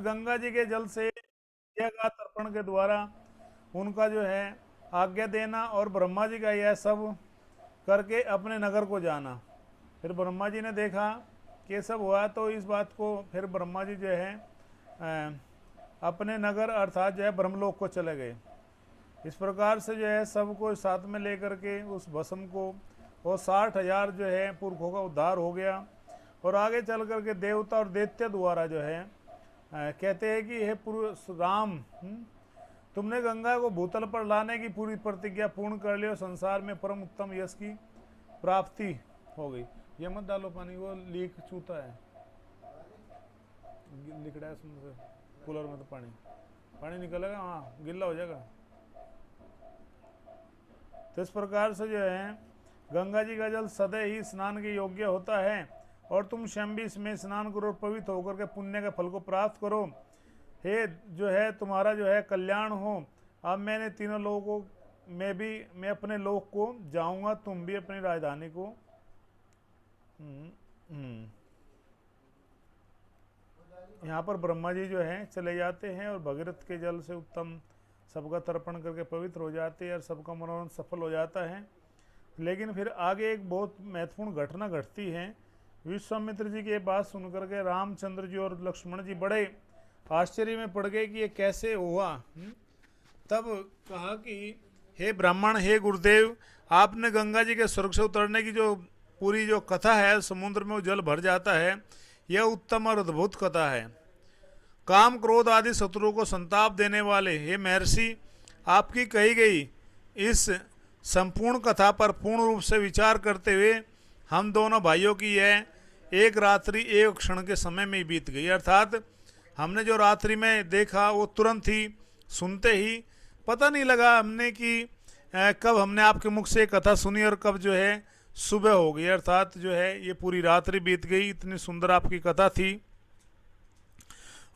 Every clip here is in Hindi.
गंगा जी के जल से यज्ञ का तर्पण के द्वारा उनका जो है आज्ञा देना और ब्रह्मा जी का यह सब करके अपने नगर को जाना। फिर ब्रह्मा जी ने देखा कि ये सब हुआ तो इस बात को फिर ब्रह्मा जी जो है अपने नगर अर्थात जो है ब्रह्मलोक को चले गए। इस प्रकार से जो है सबको साथ में लेकर के उस भस्म को और 60,000 जो है पुरखों का उद्धार हो गया। और आगे चल करके देवता और दैत्य द्वारा जो है कहते हैं कि हे पुरुष राम, तुमने गंगा को भूतल पर लाने की पूरी प्रतिज्ञा पूर्ण कर ली और संसार में परम उत्तम यश की प्राप्ति हो गई। ये मत डालो पानी, वो लीक चूता है, लिकड़ा है उसमें से, कूलर में तो पानी निकलेगा, हाँ गिल्ला हो जाएगा। तो इस प्रकार से जो है गंगा जी का जल सदैव ही स्नान के योग्य होता है और तुम स्वयं भी इसमें स्नान करो और पवित्र होकर के पुण्य के फल को प्राप्त करो। हे जो है तुम्हारा जो है कल्याण हो। अब मैंने तीनों लोगों को मैं अपने लोक को जाऊंगा, तुम भी अपनी राजधानी को। यहाँ पर ब्रह्मा जी जो है चले जाते हैं और भगीरथ के जल से उत्तम सबका तर्पण करके पवित्र हो जाते हैं और सबका मनोरंजन सफल हो जाता है। लेकिन फिर आगे एक बहुत महत्वपूर्ण घटना घटती है। विश्वामित्र जी के बात सुनकर के रामचंद्र जी और लक्ष्मण जी बड़े आश्चर्य में पड़ गए कि ये कैसे हुआ। तब कहा कि हे ब्राह्मण, हे गुरुदेव, आपने गंगा जी के स्वर्ग से उतरने की जो पूरी जो कथा है, समुद्र में वो जल भर जाता है, यह उत्तम और अद्भुत कथा है। काम क्रोध आदि शत्रुओं को संताप देने वाले हे महर्षि, आपकी कही गई इस संपूर्ण कथा पर पूर्ण रूप से विचार करते हुए हम दोनों भाइयों की यह एक रात्रि एक क्षण के समय में बीत गई। अर्थात हमने जो रात्रि में देखा वो तुरंत ही सुनते ही पता नहीं लगा हमने कि कब हमने आपके मुख से कथा सुनी और कब जो है सुबह हो गई। अर्थात जो है ये पूरी रात्रि बीत गई, इतनी सुंदर आपकी कथा थी।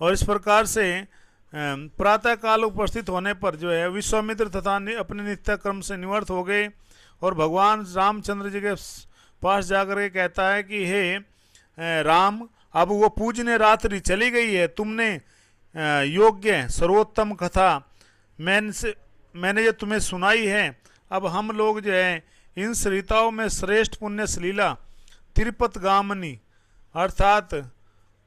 और इस प्रकार से प्रातः काल उपस्थित होने पर जो है विश्वामित्र तथा अपने नित्य क्रम से निवृत्त हो गए और भगवान रामचंद्र जी के पास जाकर के कहता है कि हे राम, अब वो पूजनीय रात्रि चली गई है, तुमने योग्य सर्वोत्तम कथा मैंने जो तुम्हें सुनाई है, अब हम लोग जो है इन सरिताओं में श्रेष्ठ पुण्य सलीला तिरुपत गामनी अर्थात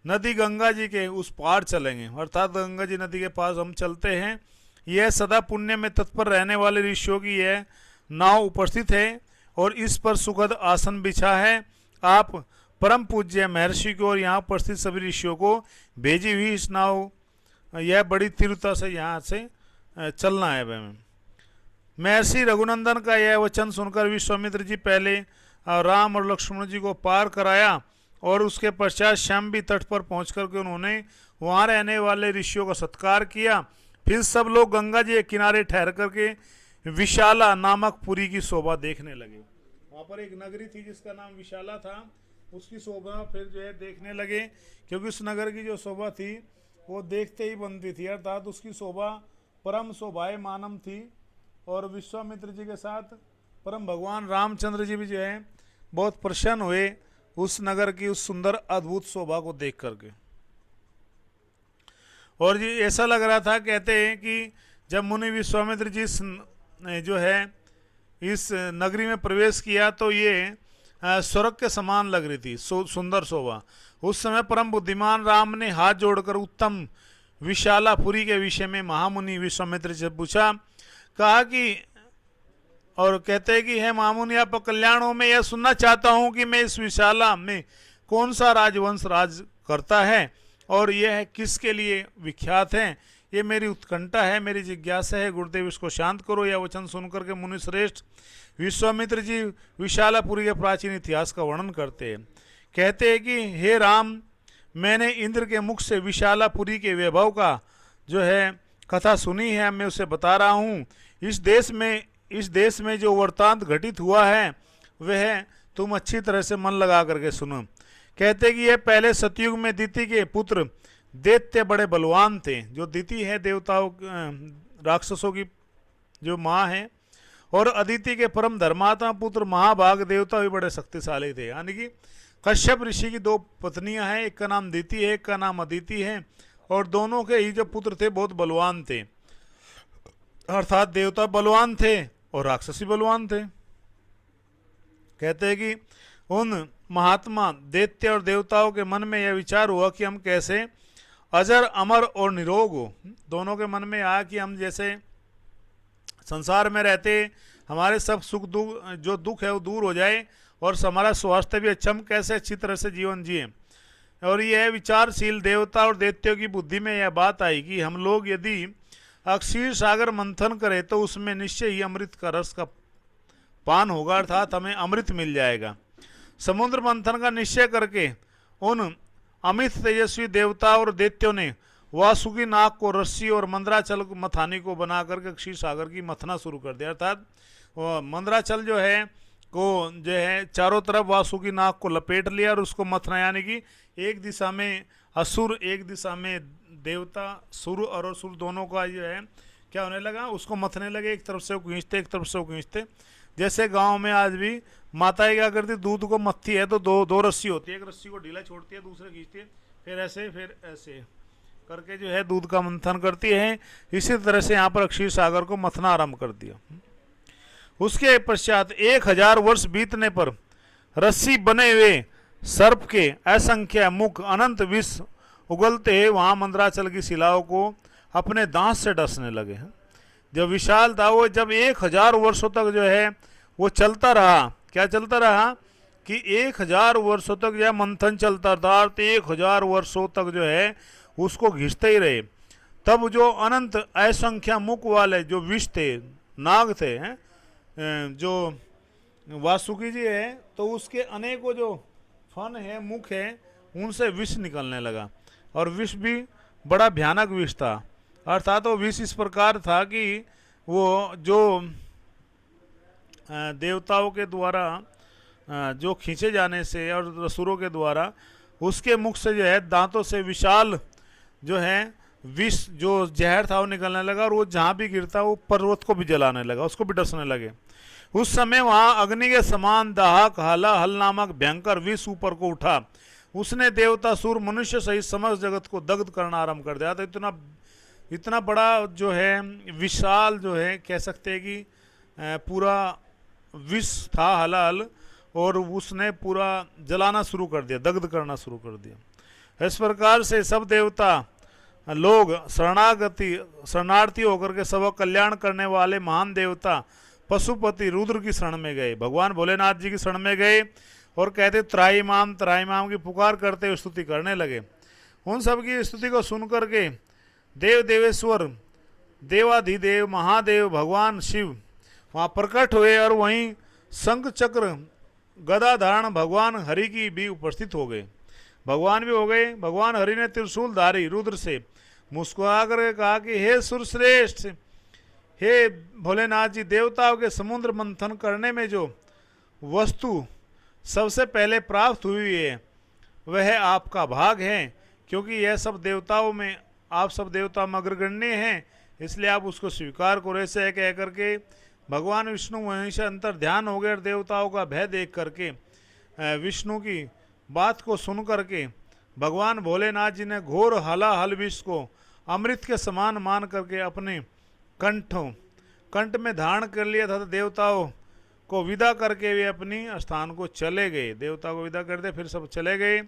नदी गंगा जी के उस पार चलेंगे। अर्थात गंगा जी नदी के पास हम चलते हैं। यह सदा पुण्य में तत्पर रहने वाले ऋषियों की यह नाव उपस्थित है और इस पर सुखद आसन बिछा है। आप परम पूज्य महर्षि को और यहाँ उपस्थित सभी ऋषियों को भेजी हुई इस नाव यह बड़ी तीव्रता से यहाँ से चलना है। महर्षि रघुनंदन का यह वचन सुनकर विश्वामित्र जी पहले राम और लक्ष्मण जी को पार कराया और उसके पश्चात शंभी तट पर पहुँच करके उन्होंने वहाँ रहने वाले ऋषियों का सत्कार किया। फिर सब लोग गंगा जी के किनारे ठहर करके विशाला नामक पुरी की शोभा देखने लगे। वहाँ पर एक नगरी थी जिसका नाम विशाला था, उसकी शोभा फिर जो है देखने लगे, क्योंकि उस नगर की जो शोभा थी वो देखते ही बनती थी। अर्थात उसकी शोभा परम शोभायमानम थी। और विश्वामित्र जी के साथ परम भगवान रामचंद्र जी भी जो है बहुत प्रसन्न हुए उस नगर की उस सुंदर अद्भुत शोभा को देख करके। और जी ऐसा लग रहा था, कहते हैं कि जब मुनि विश्वामित्र जी जो है इस नगरी में प्रवेश किया तो ये स्वर्ग के समान लग रही थी, सुंदर शोभा। उस समय परम बुद्धिमान राम ने हाथ जोड़कर उत्तम विशालापुरी के विषय में महामुनि विश्वामित्र से पूछा, कहा कि और कहते हैं कि हे महामुनि, आप कल्याण हो, मैं यह सुनना चाहता हूँ कि मैं इस विशाला में कौन सा राजवंश राज करता है और यह किसके लिए विख्यात है, ये मेरी उत्कंठा है, मेरी जिज्ञासा है। गुरुदेव इसको शांत करो। यह वचन सुनकर के मुनि श्रेष्ठ विश्वामित्र जी विशालापुरी के प्राचीन इतिहास का वर्णन करते हैं। कहते हैं कि हे राम, मैंने इंद्र के मुख से विशालापुरी के वैभव का जो है कथा सुनी है, मैं उसे बता रहा हूँ। इस देश में जो वृत्तांत घटित हुआ है वह तुम अच्छी तरह से मन लगा करके सुनो। कहते कि यह पहले सतयुग में दिति के पुत्र दैत्य बड़े बलवान थे। जो दिति है देवताओं राक्षसों की जो माँ है, और अदिति के परम धर्मात्मा पुत्र महाभाग देवता भी बड़े शक्तिशाली थे। यानी कि कश्यप ऋषि की दो पत्नियां हैं, एक का नाम दिति है, एक का नाम अदिति है। और दोनों के ही जो पुत्र थे बहुत बलवान थे, अर्थात देवता बलवान थे और राक्षसी बलवान थे। कहते हैं कि उन महात्मा दैत्य और देवताओं के मन में यह विचार हुआ कि हम कैसे अजर अमर और निरोग हो। दोनों के मन में आया कि हम जैसे संसार में रहते हमारे सब सुख दुख जो दुख है वो दूर हो जाए और हमारा स्वास्थ्य भी अच्छा, हम कैसे अच्छी तरह से जीवन जिए। और यह विचारशील देवता और दैत्यों की बुद्धि में यह बात आई कि हम लोग यदि अक्षीर सागर मंथन करें तो उसमें निश्चय ही अमृत का रस का पान होगा, अर्थात हमें अमृत मिल जाएगा। समुद्र मंथन का निश्चय करके उन अमित तेजस्वी देवता और दैत्यों ने वासुकी नाग को रस्सी और मंदराचल मथानी को बना करके क्षीर सागर की मथना शुरू कर दिया। अर्थात मंदराचल जो है चारों तरफ वासुकी नाग को लपेट लिया और उसको मथना, यानी कि एक दिशा में असुर एक दिशा में देवता, सुर और असुर दोनों का जो है क्या होने लगा, उसको मथने लगे, एक तरफ से वो खींचते एक तरफ से वो खींचते। जैसे गांव में आज भी माताएं क्या करती, दूध को मथती है तो दो रस्सी होती है, एक रस्सी को ढीला छोड़ती है दूसरे खींचती है, फिर ऐसे करके जो है दूध का मंथन करती है। इसी तरह से यहाँ पर क्षीर सागर को मथना आरंभ कर दिया। उसके पश्चात 1000 वर्ष बीतने पर रस्सी बने हुए सर्प के असंख्य मुख अनंत विष उगलते वहां मंदराचल की शिलाओं को अपने दांत से डसने लगे। जब विशाल था वो, जब 1000 वर्षों तक जो है वो चलता रहा, क्या चलता रहा कि 1000 वर्षों तक यह मंथन चलता था, 1000 वर्षों तक जो है उसको घिसते ही रहे। तब जो अनंत असंख्य मुख वाले जो विष थे, नाग थे, जो वासुकी जी है, तो उसके अनेकों जो फन है, मुख है, उनसे विष निकलने लगा। और विष भी बड़ा भयानक विष था, अर्थात वो विष इस प्रकार था कि वो जो देवताओं के द्वारा जो खींचे जाने से और असुरों के द्वारा उसके मुख से जो है दांतों से विशाल जो है विष जो जहर था वो निकलने लगा, और वो जहाँ भी गिरता वो पर्वत को भी जलाने लगा, उसको भी डसने लगे। उस समय वहाँ अग्नि के समान दाहक हल नामक भयंकर विष ऊपर को उठा। उसने देवता सुर मनुष्य सहित समस्त जगत को दग्ध करना आरंभ कर दिया। तो इतना बड़ा जो है विशाल जो है कह सकते हैं कि पूरा विष था हलाल, और उसने पूरा जलाना शुरू कर दिया, दग्ध करना शुरू कर दिया। इस प्रकार से सब देवता लोग शरणार्थी होकर के सब कल्याण करने वाले महान देवता पशुपति रुद्र की शरण में गए, भगवान भोलेनाथ जी की शरण में गए और कहते त्राईमाम की पुकार करते हुए स्तुति करने लगे। उन सब की स्तुति को सुनकर के देव देवेश्वर देवाधिदेव महादेव भगवान शिव वहाँ प्रकट हुए और वहीं शंख चक्र गदा धारण भगवान हरि की भी उपस्थित हो गए, भगवान भी हो गए। भगवान हरि ने त्रिशूलधारी रुद्र से मुस्कुरा कर कहा कि हे सुरश्रेष्ठ, हे भोलेनाथ जी, देवताओं के समुद्र मंथन करने में जो वस्तु सबसे पहले प्राप्त हुई है वह आपका भाग है, क्योंकि यह सब देवताओं में आप सब देवता में अग्रगण्य हैं, इसलिए आप उसको स्वीकार करो। ऐसे कह करके भगवान विष्णु वहीं से अंतर ध्यान हो गए और देवताओं का भय देख करके विष्णु की बात को सुन करके भगवान भोलेनाथ जी ने घोर हलाहल विष को अमृत के समान मान करके अपने कंठ में धारण कर लिया था। देवताओं को विदा करके वे अपनी स्थान को चले गए, देवता को विदा करते फिर सब चले गए।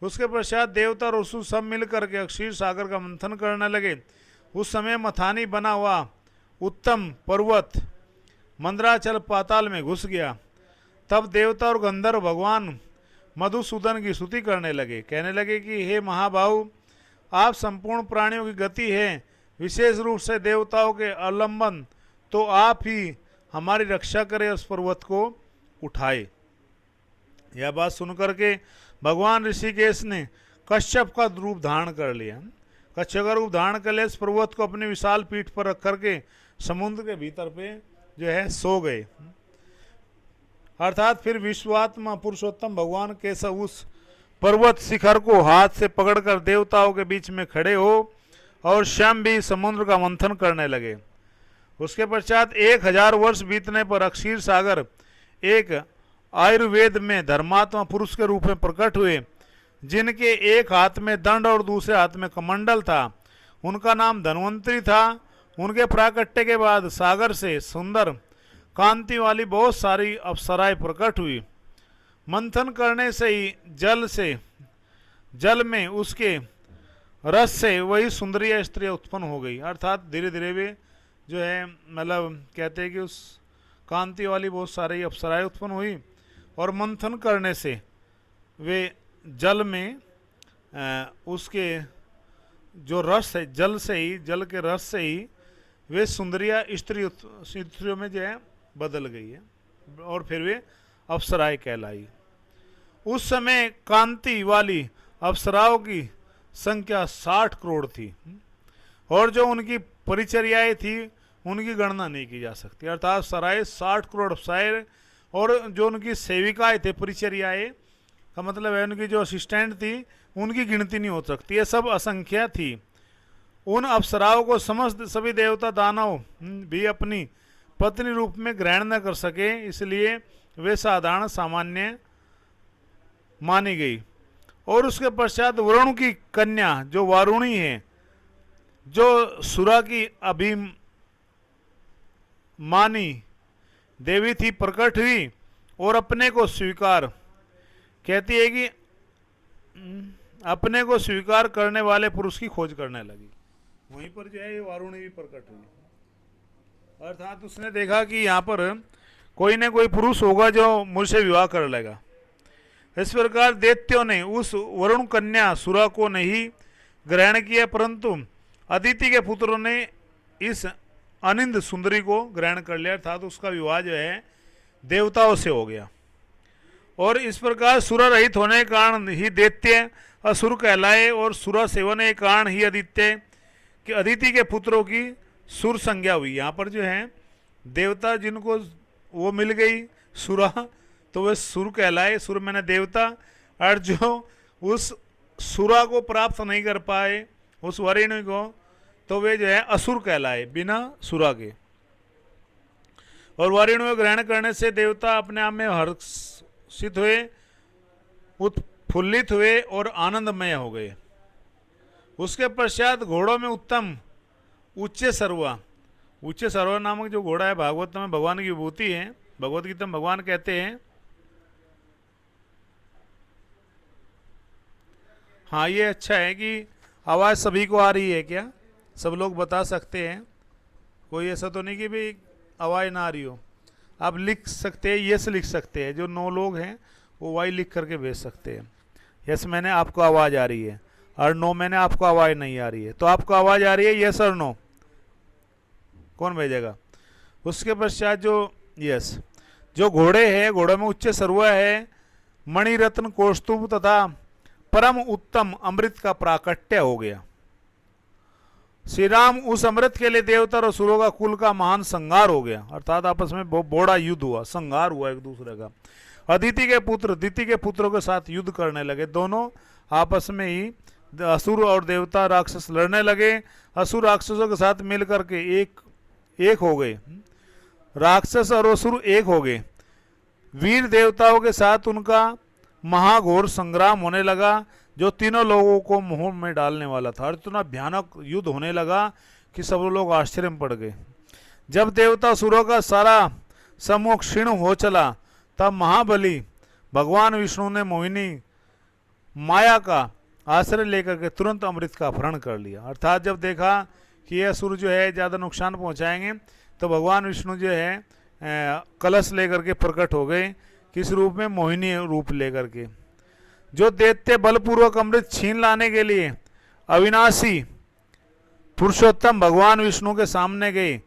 उसके पश्चात देवता और असुर सब मिल करके अक्षीर सागर का मंथन करने लगे। उस समय मथानी बना हुआ उत्तम पर्वत मंदराचल पाताल में घुस गया। तब देवता और गंधर्व भगवान मधुसूदन की स्तुति करने लगे, कहने लगे कि हे महाबाहु, आप संपूर्ण प्राणियों की गति है, विशेष रूप से देवताओं के अवलंबन, तो आप ही हमारी रक्षा करें, उस पर्वत को उठाए। यह बात सुनकर के भगवान ऋषिकेश ने कश्यप का रूप धारण कर लिया। कश्यप का रूप धारण कर लिया, इस पर्वत को अपनी विशाल पीठ पर रख करके समुद्र के भीतर पे जो है सो गए। अर्थात फिर विश्वात्मा पुरुषोत्तम भगवान केशव उस पर्वत शिखर को हाथ से पकड़कर देवताओं के बीच में खड़े हो और स्वयं भी समुद्र का मंथन करने लगे। उसके पश्चात 1000 वर्ष बीतने पर अक्षीर सागर एक आयुर्वेद में धर्मात्मा पुरुष के रूप में प्रकट हुए, जिनके एक हाथ में दंड और दूसरे हाथ में कमंडल था। उनका नाम धन्वंतरी था। उनके प्राकट्य के बाद सागर से सुंदर कांति वाली बहुत सारी अप्सराएं प्रकट हुई। मंथन करने से ही जल में उसके रस से वही सुंदरी स्त्री उत्पन्न हो गई। अर्थात धीरे धीरे वे जो है मतलब कहते हैं कि उस कांति वाली बहुत सारी अप्सराएं उत्पन्न हुई और मंथन करने से वे जल में उसके जो रस है जल के रस से ही वे सुंदरिया स्त्रियों में जो है बदल गई है और फिर वे अप्सराएं कहलाई। उस समय कांति वाली अप्सराओं की संख्या 60 करोड़ थी और जो उनकी परिचर्याएं थी उनकी गणना नहीं की जा सकती। अर्थात सराय 60 करोड़ अप्सराएं और जो उनकी सेविकाएं थे, परिचर्याएं का मतलब है उनकी जो असिस्टेंट थी, उनकी गिनती नहीं हो सकती। ये सब असंख्य थी। उन अप्सराओं को समस्त सभी देवता दानव भी अपनी पत्नी रूप में ग्रहण न कर सके, इसलिए वे साधारण सामान्य मानी गई। और उसके पश्चात वरुण की कन्या जो वारुणी है, जो सुरा की अभिमानी देवी थी, प्रकट हुई और अपने को स्वीकार कहती है कि अपने को स्वीकार करने वाले पुरुष की खोज करने लगी। वहीं पर जो है ये वारुणी भी प्रकट हुई। अर्थात उसने देखा कि यहाँ पर कोई न कोई पुरुष होगा जो मुझसे विवाह कर लेगा। इस प्रकार दैत्यों ने उस वरुण कन्या सुरा को नहीं ग्रहण किया, परंतु अदिति के पुत्रों ने इस अनिंद सुंदरी को ग्रहण कर लिया। अर्थात उसका विवाह जो है देवताओं से हो गया। और इस प्रकार सुरा रहित होने के कारण ही दैत्य असुर कहलाए और सुरा सेवन के कारण ही अदिति के पुत्रों की सुर संज्ञा हुई। यहाँ पर जो है देवता जिनको वो मिल गई सुरा, तो वे सुर कहलाए। सुर मैंने देवता, और जो उस सुरा को प्राप्त नहीं कर पाए, उस वरिणी को, तो वे जो है असुर कहलाए बिना सुरा के। और वरिणी को ग्रहण करने से देवता अपने आप में हर्षित हुए, उत्फुल्लित हुए और आनंदमय हो गए। उसके पश्चात घोड़ों में उत्तम उच्च सर्वा नामक जो घोड़ा है, भागवत में भगवान की विभूति है। भगवत गीता में भगवान कहते हैं, हाँ ये अच्छा है कि आवाज़ सभी को आ रही है क्या? सब लोग बता सकते हैं। कोई ऐसा तो नहीं कि भाई आवाज़ ना आ रही हो। आप लिख सकते हैं, यस लिख सकते हैं। जो 9 लोग हैं वो वाई लिख करके भेज सकते हैं। यस मैंने आपको आवाज़ आ रही है, और नो मैंने आपको आवाज़ नहीं आ रही है। तो आपको आवाज़ आ रही है, यस और नो, कौन भेजेगा? उसके पश्चात जो यस, जो घोड़े हैं, घोड़ों में उच्च सर्वा है, मणिरत्न कौस्तुभ तथा परम उत्तम अमृत का प्राकट्य हो गया। श्री राम उस अमृत के लिए देवता और असुरों का कुल का महान संहार हो गया। अर्थात आपस में बड़ा युद्ध हुआ, संहार हुआ एक दूसरे का। अदिति के पुत्र दिति के पुत्रों के साथ युद्ध करने लगे। दोनों आपस में ही असुर और देवता राक्षस लड़ने लगे। असुर राक्षसों के साथ मिलकर के एक हो गए। राक्षस और असुर एक हो गए। वीर देवताओं के साथ उनका महाघोर संग्राम होने लगा, जो तीनों लोगों को मुंह में डालने वाला था। और इतना भयानक युद्ध होने लगा कि सब लोग आश्चर्य में पड़ गए। जब देवता असुरों का सारा समूह क्षीण हो चला, तब महाबली भगवान विष्णु ने मोहिनी माया का आश्रय लेकर के तुरंत अमृत का अपहरण कर लिया। अर्थात जब देखा कि ये असुर जो है ज़्यादा नुकसान पहुंचाएंगे, तो भगवान विष्णु जो है कलश लेकर के प्रकट हो गए। किस रूप में? मोहिनी रूप लेकर के। जो दैत्य बलपूर्वक अमृत छीन लाने के लिए अविनाशी पुरुषोत्तम भगवान विष्णु के सामने गए,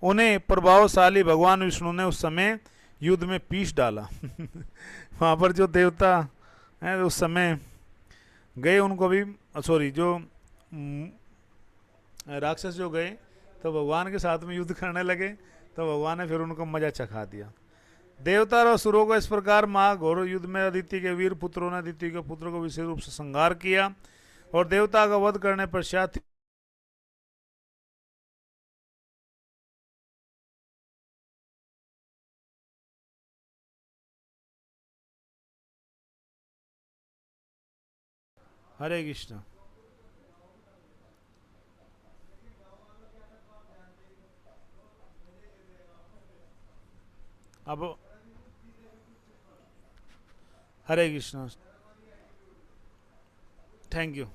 उन्हें प्रभावशाली भगवान विष्णु ने उस समय युद्ध में पीस डाला। वहाँ पर जो देवता हैं उस समय गए, उनको भी जो राक्षस जो गए, तो भगवान के साथ में युद्ध करने लगे, तो भगवान ने फिर उनको मजा चखा दिया। देवता और असुरों को इस प्रकार महाघोर युद्ध में अदिति के वीर पुत्रों ने अदिति के पुत्र को विशेष रूप से संहार किया, और देवता का वध करने पश्चात हरे कृष्ण। अब हरे कृष्ण, थैंक यू।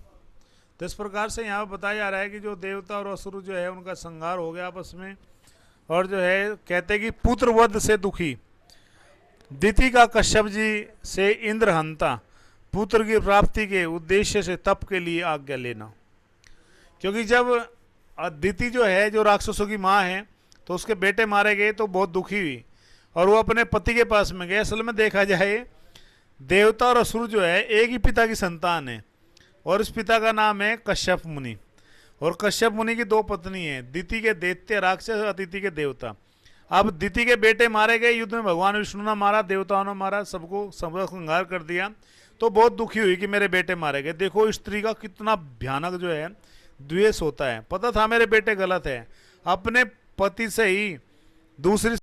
तो इस प्रकार से यहाँ पर बताया जा रहा है कि जो देवता और असुर जो है उनका संहार हो गया आपस में, और जो है कहते हैं कि पुत्र वध से दुखी दिति का कश्यप जी से इंद्र हंता, पुत्र की प्राप्ति के उद्देश्य से तप के लिए आज्ञा लेना। क्योंकि जब दिति जो है, जो राक्षसों की माँ है, तो उसके बेटे मारे गए तो बहुत दुखी हुई और वो अपने पति के पास में गए। असल में देखा जाए देवता और असुर जो है एक ही पिता की संतान है, और इस पिता का नाम है कश्यप मुनि। और कश्यप मुनि की 2 पत्नी हैं, दिति के दैत्य राक्षस और अदिति के देवता। अब दिति के बेटे मारे गए युद्ध में, भगवान विष्णु ने मारा, देवताओं ने मारा, सबको संहार कर दिया। तो बहुत दुखी हुई कि मेरे बेटे मारे गए। देखो स्त्री का कितना भयानक जो है द्वेष होता है। पता था मेरे बेटे गलत है, अपने पति से ही दूसरी